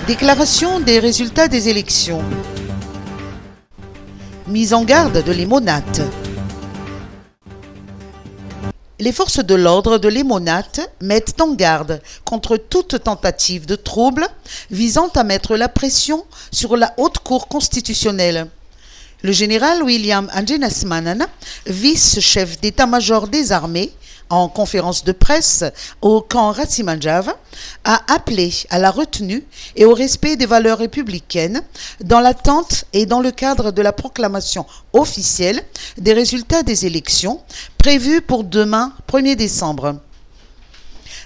Déclaration des résultats des élections. Mise en garde de Limonade. Les forces de l'ordre de Limonade mettent en garde contre toute tentative de trouble visant à mettre la pression sur la Haute Cour constitutionnelle. Le général William Anjenesmanen, vice-chef d'état-major des armées, en conférence de presse au camp Ratsimanjave, a appelé à la retenue et au respect des valeurs républicaines dans l'attente et dans le cadre de la proclamation officielle des résultats des élections prévues pour demain 1er décembre.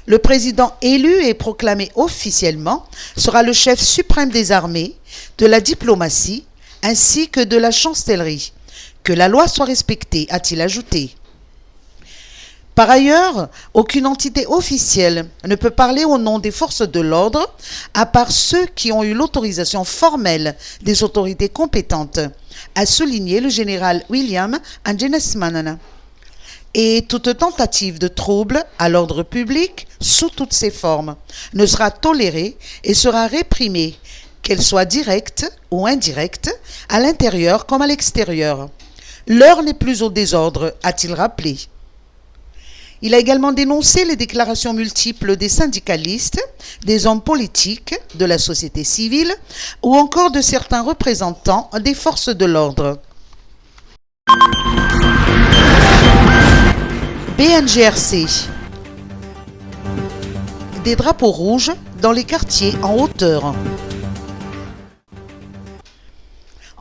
Le président élu et proclamé officiellement sera le chef suprême des armées, de la diplomatie ainsi que de la chancellerie. Que la loi soit respectée, a-t-il ajouté. Par ailleurs, aucune entité officielle ne peut parler au nom des forces de l'ordre, à part ceux qui ont eu l'autorisation formelle des autorités compétentes, a souligné le général William Anjenesmanen. Et toute tentative de trouble à l'ordre public, sous toutes ses formes, ne sera tolérée et sera réprimée, qu'elle soit directe ou indirecte, à l'intérieur comme à l'extérieur. L'heure n'est plus au désordre, a-t-il rappelé. Il a également dénoncé les déclarations multiples des syndicalistes, des hommes politiques, de la société civile ou encore de certains représentants des forces de l'ordre. BNGRC. Des drapeaux rouges dans les quartiers en hauteur.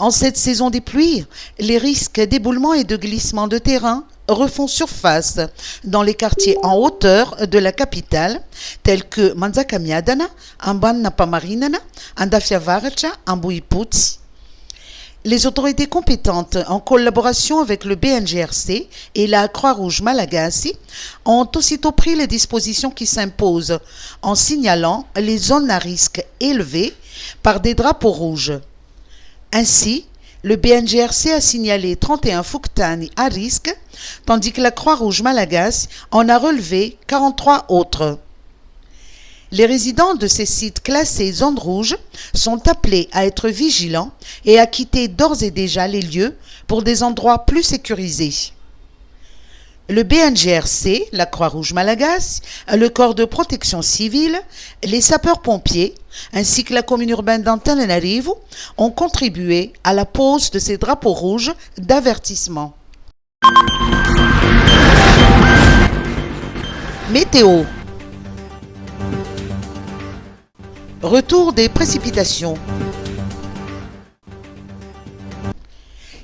En cette saison des pluies, les risques d'éboulement et de glissement de terrain refont surface dans les quartiers en hauteur de la capitale, tels que Manzakamiadana, Amban-Napamarinana, Andafiavaracha, Ambouiputsi. Les autorités compétentes, en collaboration avec le BNGRC et la Croix-Rouge Malagasy, ont aussitôt pris les dispositions qui s'imposent en signalant les zones à risque élevé par des drapeaux rouges. Ainsi, le BNGRC a signalé 31 Fuktani à risque, tandis que la Croix-Rouge Malagasy en a relevé 43 autres. Les résidents de ces sites classés zone rouge sont appelés à être vigilants et à quitter d'ores et déjà les lieux pour des endroits plus sécurisés. Le BNGRC, la Croix-Rouge Malagasy, le corps de protection civile, les sapeurs-pompiers, ainsi que la commune urbaine d'Antananarivo ont contribué à la pose de ces drapeaux rouges d'avertissement. Météo. Retour des précipitations.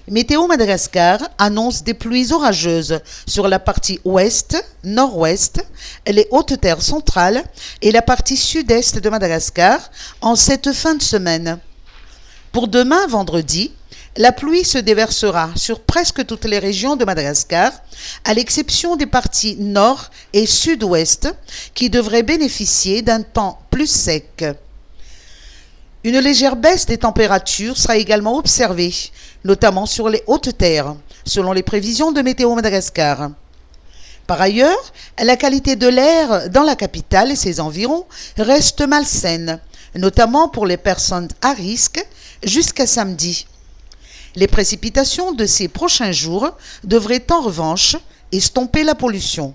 Météo Madagascar annonce des pluies orageuses sur la partie ouest, nord-ouest, les hautes terres centrales et la partie sud-est de Madagascar en cette fin de semaine. Pour demain, vendredi, la pluie se déversera sur presque toutes les régions de Madagascar, à l'exception des parties nord et sud-ouest qui devraient bénéficier d'un temps plus sec. Une légère baisse des températures sera également observée, notamment sur les hautes terres, selon les prévisions de Météo Madagascar. Par ailleurs, la qualité de l'air dans la capitale et ses environs reste malsaine, notamment pour les personnes à risque, jusqu'à samedi. Les précipitations de ces prochains jours devraient en revanche estomper la pollution.